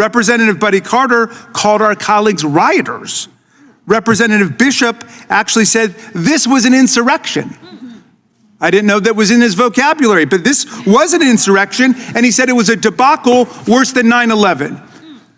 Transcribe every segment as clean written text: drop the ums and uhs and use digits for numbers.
Representative Buddy Carter called our colleagues rioters. Representative Bishop actually said this was an insurrection. I didn't know that was in his vocabulary, but this was an insurrection, and he said it was a debacle worse than 9/11.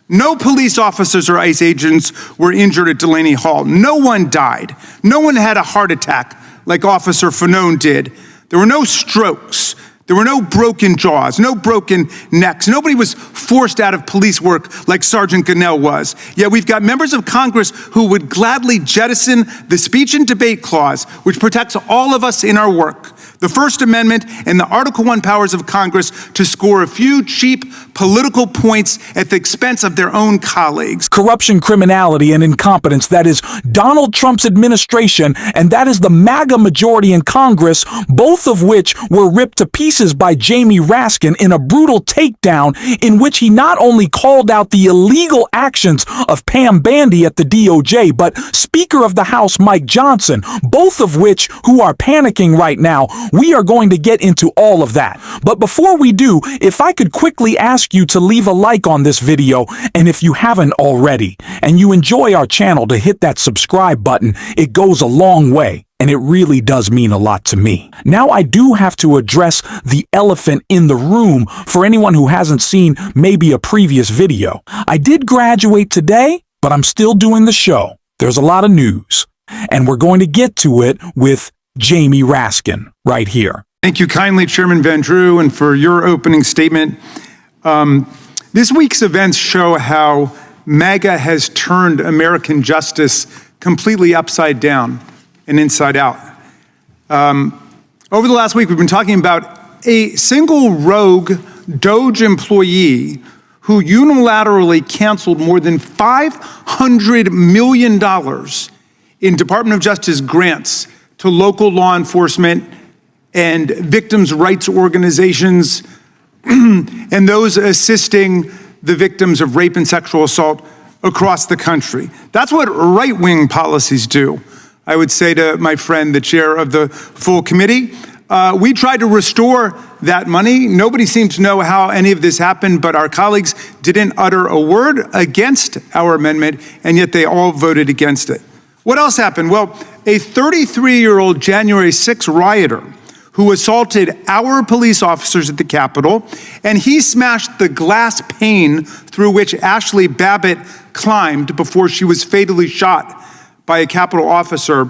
No police officers or ICE agents were injured at Delaney Hall. No one died. No one had a heart attack like Officer Fanone did. There were no strokes. There were no broken jaws, no broken necks. Nobody was forced out of police work like Sergeant Gonell was. Yet we've got members of Congress who would gladly jettison the speech and debate clause, which protects all of us in our work, the First Amendment and the Article I powers of Congress to score a few cheap political points at the expense of their own colleagues. Corruption, criminality, and incompetence, that is Donald Trump's administration, and that is the MAGA majority in Congress, both of which were ripped to pieces by Jamie Raskin in a brutal takedown in which he not only called out the illegal actions of Pam Bandy at the DOJ, but Speaker of the House Mike Johnson, both of which who are panicking right now. We are going to get into all of that. But before we do, if I could quickly ask you to leave a like on this video, and if you haven't already, and you enjoy our channel, to hit that subscribe button. It goes a long way. And it really does mean a lot to me. Now, I do have to address the elephant in the room for anyone who hasn't seen maybe a previous video. I did graduate today, but I'm still doing the show. There's a lot of news, and we're going to get to it with Jamie Raskin right here. Thank you kindly, Chairman Van Drew, and for your opening statement. This week's events show how MAGA has turned American justice completely upside down and inside out. Over the last week, we've been talking about a single rogue DOJ employee who unilaterally canceled more than $500 million in Department of Justice grants to local law enforcement and victims' rights organizations and those assisting the victims of rape and sexual assault across the country. That's what right-wing policies do. I would say to my friend, the chair of the full committee, we tried to restore that money. Nobody seemed to know how any of this happened, but our colleagues didn't utter a word against our amendment, and yet they all voted against it. What else happened? Well, a 33-year-old January 6th rioter who assaulted our police officers at the Capitol, and he smashed the glass pane through which Ashley Babbitt climbed before she was fatally shot by a Capitol officer,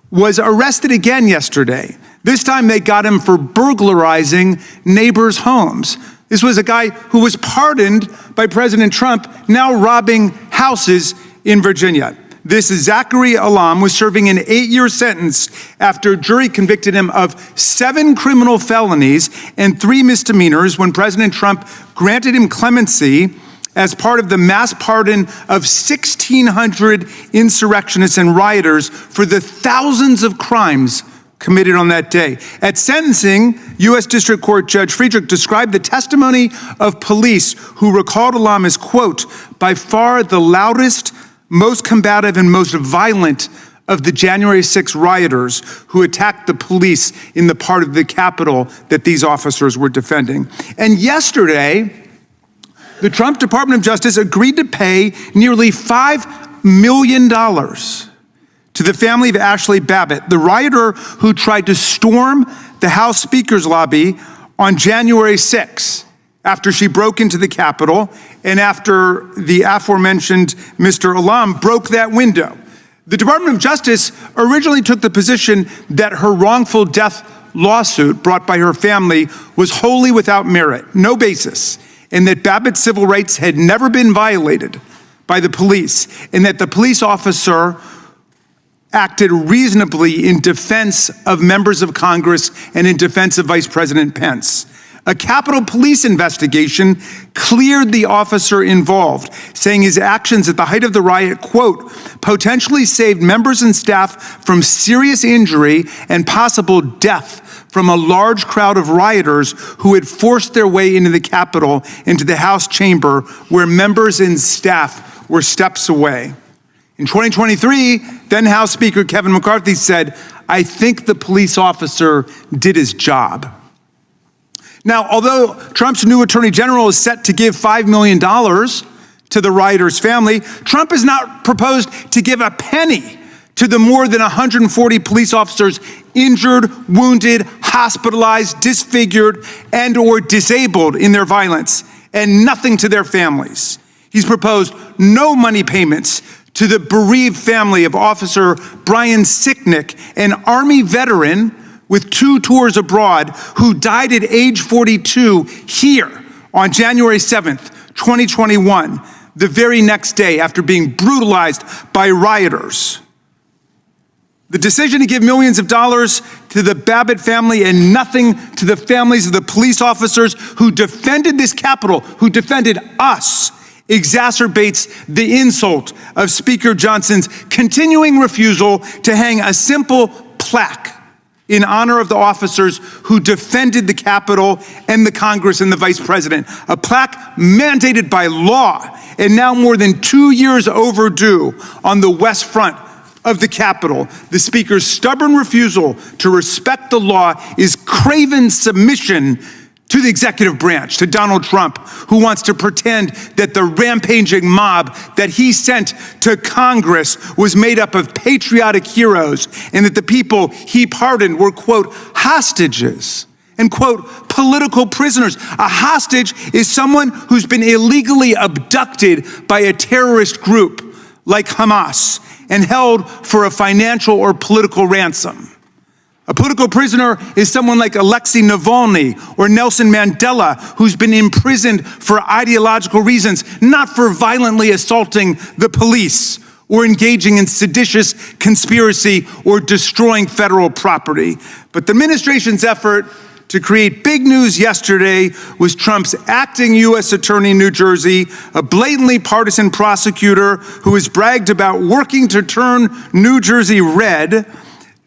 was arrested again yesterday. This time they got him for burglarizing neighbors' homes. This was a guy who was pardoned by President Trump, now robbing houses in Virginia. This Zachary Alam was serving an 8-year sentence after a jury convicted him of 7 criminal felonies and 3 misdemeanors when President Trump granted him clemency as part of the mass pardon of 1,600 insurrectionists and rioters for the thousands of crimes committed on that day. At sentencing, U.S. District Court Judge Friedrich described the testimony of police who recalled Alam as, quote, by far the loudest, most combative, and most violent of the January 6 rioters who attacked the police in the part of the Capitol that these officers were defending. And yesterday, the Trump Department of Justice agreed to pay nearly $5 million to the family of Ashley Babbitt, the rioter who tried to storm the House Speaker's lobby on January 6 after she broke into the Capitol and after the aforementioned Mr. Alam broke that window. The Department of Justice originally took the position that her wrongful death lawsuit brought by her family was wholly without merit, no basis, and that Babbitt's civil rights had never been violated by the police, and that the police officer acted reasonably in defense of members of Congress and in defense of Vice President Pence. A Capitol Police investigation cleared the officer involved, saying his actions at the height of the riot, quote, potentially saved members and staff from serious injury and possible death from a large crowd of rioters who had forced their way into the Capitol, into the House chamber, where members and staff were steps away. In 2023, then House Speaker Kevin McCarthy said, I think the police officer did his job. Now, although Trump's new attorney general is set to give $5 million to the rioters' family. Trump has not proposed to give a penny to the more than 140 police officers injured, wounded, hospitalized, disfigured, and or disabled in their violence, and nothing to their families. He's proposed no money payments to the bereaved family of Officer Brian Sicknick, an Army veteran with 2 tours abroad who died at age 42 here on January 7th, 2021, the very next day after being brutalized by rioters. The decision to give millions of dollars to the Babbitt family and nothing to the families of the police officers who defended this Capitol, who defended us, exacerbates the insult of Speaker Johnson's continuing refusal to hang a simple plaque in honor of the officers who defended the Capitol and the Congress and the Vice President. A plaque mandated by law and now more than 2 years overdue on the West Front of the Capitol. The Speaker's stubborn refusal to respect the law is craven submission to the executive branch, to Donald Trump, who wants to pretend that the rampaging mob that he sent to Congress was made up of patriotic heroes and that the people he pardoned were, quote, hostages and, quote, political prisoners. A hostage is someone who's been illegally abducted by a terrorist group like Hamas and held for a financial or political ransom. A political prisoner is someone like Alexei Navalny or Nelson Mandela, who's been imprisoned for ideological reasons, not for violently assaulting the police or engaging in seditious conspiracy or destroying federal property. But the administration's effort to create big news yesterday was Trump's acting U.S. Attorney in New Jersey, a blatantly partisan prosecutor who has bragged about working to turn New Jersey red.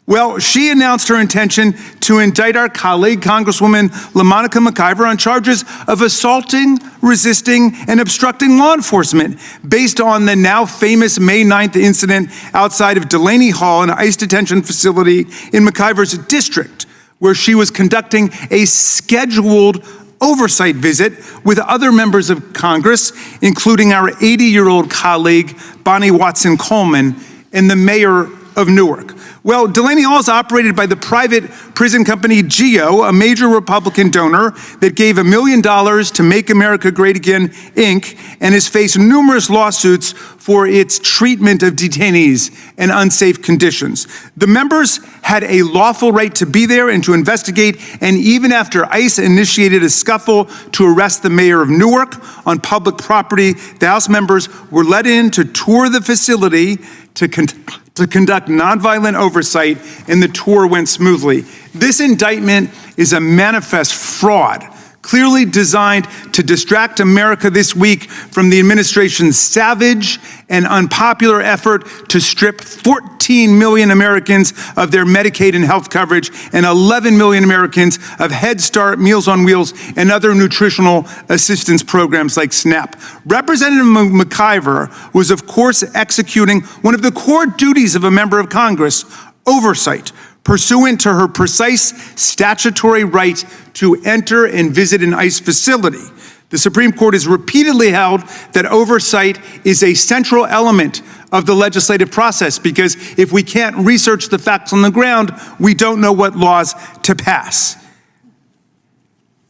Well, she announced her intention to indict our colleague, Congresswoman LaMonica McIver, on charges of assaulting, resisting, and obstructing law enforcement based on the now famous May 9th incident outside of Delaney Hall, an ICE detention facility in McIver's district, where she was conducting a scheduled oversight visit with other members of Congress, including our 80-year-old colleague, Bonnie Watson Coleman, and the mayor of Newark. Well, Delaney Hall is operated by the private prison company GEO, a major Republican donor that gave $1 million to Make America Great Again, Inc., and has faced numerous lawsuits for its treatment of detainees and unsafe conditions. The members had a lawful right to be there and to investigate, and even after ICE initiated a scuffle to arrest the mayor of Newark on public property, the House members were let in to tour the facility to conduct nonviolent oversight, and the tour went smoothly. This indictment is a manifest fraud, clearly designed to distract America this week from the administration's savage and unpopular effort to strip 14 million Americans of their Medicaid and health coverage and 11 million Americans of Head Start, Meals on Wheels, and other nutritional assistance programs like SNAP. Representative McIver was, of course, executing one of the core duties of a member of Congress, oversight, pursuant to her precise statutory right to enter and visit an ICE facility. The Supreme Court has repeatedly held that oversight is a central element of the legislative process, because if we can't research the facts on the ground, we don't know what laws to pass.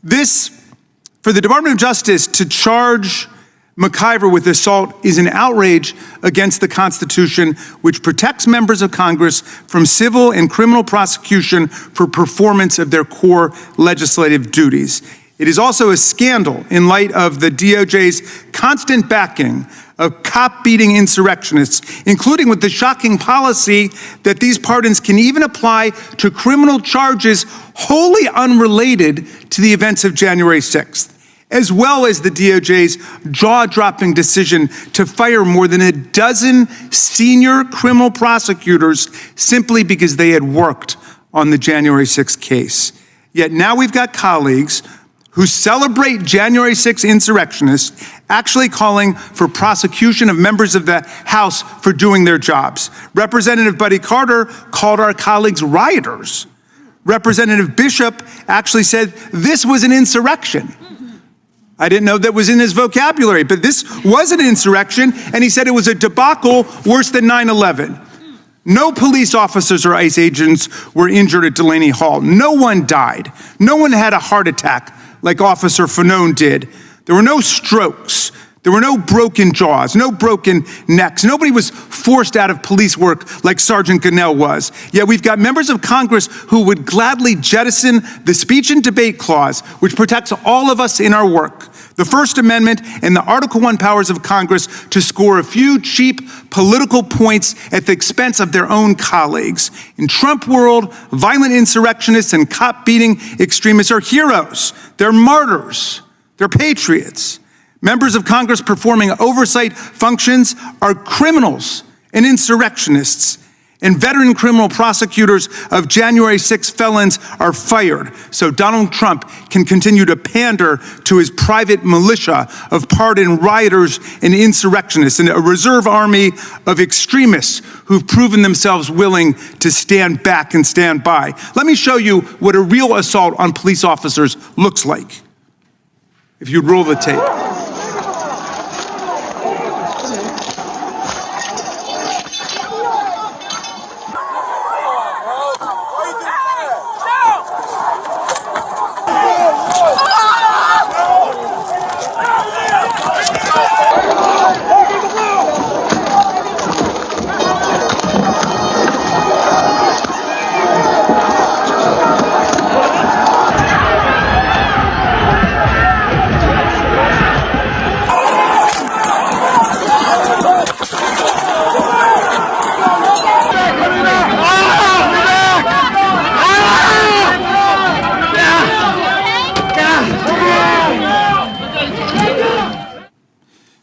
This, for the Department of Justice to charge McIver with assault, is an outrage against the Constitution, which protects members of Congress from civil and criminal prosecution for performance of their core legislative duties. It is also a scandal in light of the DOJ's constant backing of cop-beating insurrectionists, including with the shocking policy that these pardons can even apply to criminal charges wholly unrelated to the events of January 6th. As well as the DOJ's jaw-dropping decision to fire more than a dozen senior criminal prosecutors simply because they had worked on the January 6th case. Yet now we've got colleagues who celebrate January 6th insurrectionists actually calling for prosecution of members of the House for doing their jobs. Representative Buddy Carter called our colleagues rioters. Representative Bishop actually said this was an insurrection. I didn't know that was in his vocabulary, but this was an insurrection, and he said it was a debacle worse than 9/11. No police officers or ICE agents were injured at Delaney Hall. No one died. No one had a heart attack like Officer Fanone did. There were no strokes. There were no broken jaws, no broken necks. Nobody was forced out of police work like Sergeant Gonell was. Yet we've got members of Congress who would gladly jettison the speech and debate clause, which protects all of us in our work, the First Amendment and the Article I powers of Congress, to score a few cheap political points at the expense of their own colleagues. In Trump world, violent insurrectionists and cop-beating extremists are heroes. They're martyrs. They're patriots. Members of Congress performing oversight functions are criminals and insurrectionists. And veteran criminal prosecutors of January 6 felons are fired, so Donald Trump can continue to pander to his private militia of pardoned rioters and insurrectionists, and a reserve army of extremists who've proven themselves willing to stand back and stand by. Let me show you what a real assault on police officers looks like. If you'd roll the tape.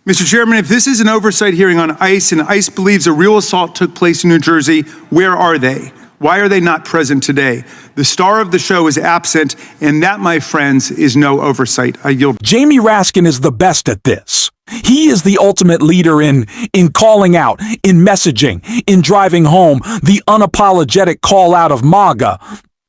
Mr. Chairman, if this is an oversight hearing on ICE and ICE believes a real assault took place in New Jersey, where are they? Why are they not present today? The star of the show is absent, and that, my friends, is no oversight. I yield. Jamie Raskin is the best at this. He is the ultimate leader in calling out, in messaging, in driving home the unapologetic call out of MAGA.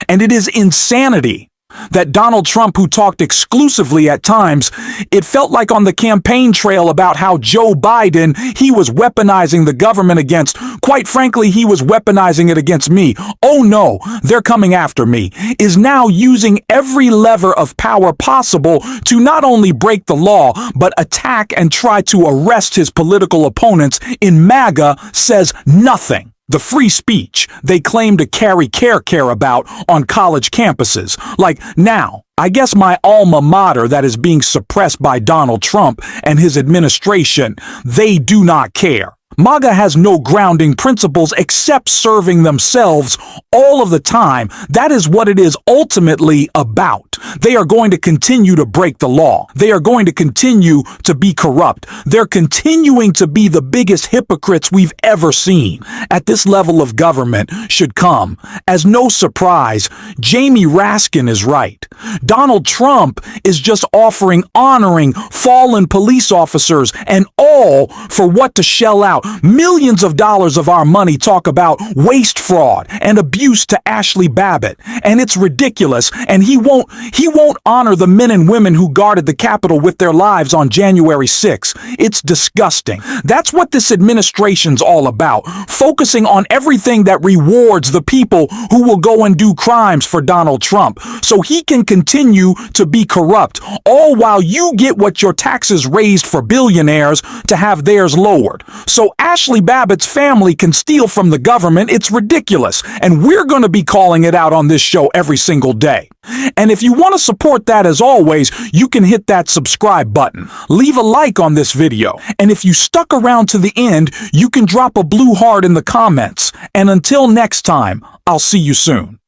And it is insanity that Donald Trump, who talked exclusively at times, it felt like on the campaign trail about how Joe Biden, he was weaponizing the government against, quite frankly, he was weaponizing it against me. Oh no, they're coming after me, is now using every lever of power possible to not only break the law, but attack and try to arrest his political opponents. In MAGA says nothing. The free speech they claim to care about on college campuses. Like, now, I guess my alma mater that is being suppressed by Donald Trump and his administration, they do not care. MAGA has no grounding principles except serving themselves all of the time. That is what it is ultimately about. They are going to continue to break the law. They are going to continue to be corrupt. They're continuing to be the biggest hypocrites we've ever seen. At this level of government should come as no surprise. Jamie Raskin is right. Donald Trump is just honoring fallen police officers, and all for what to shell out millions of dollars of our money. Talk about waste, fraud, and abuse to Ashley Babbitt. And it's ridiculous. And he won't honor the men and women who guarded the Capitol with their lives on January 6th. It's disgusting. That's what this administration's all about. Focusing on everything that rewards the people who will go and do crimes for Donald Trump, so he can continue to be corrupt, all while you get what your taxes raised for billionaires to have theirs lowered. So Ashley Babbitt's family can steal from the government. It's ridiculous. And we're going to be calling it out on this show every single day. And if you want to support that, as always, you can hit that subscribe button. Leave a like on this video. And if you stuck around to the end, you can drop a blue heart in the comments. And until next time, I'll see you soon.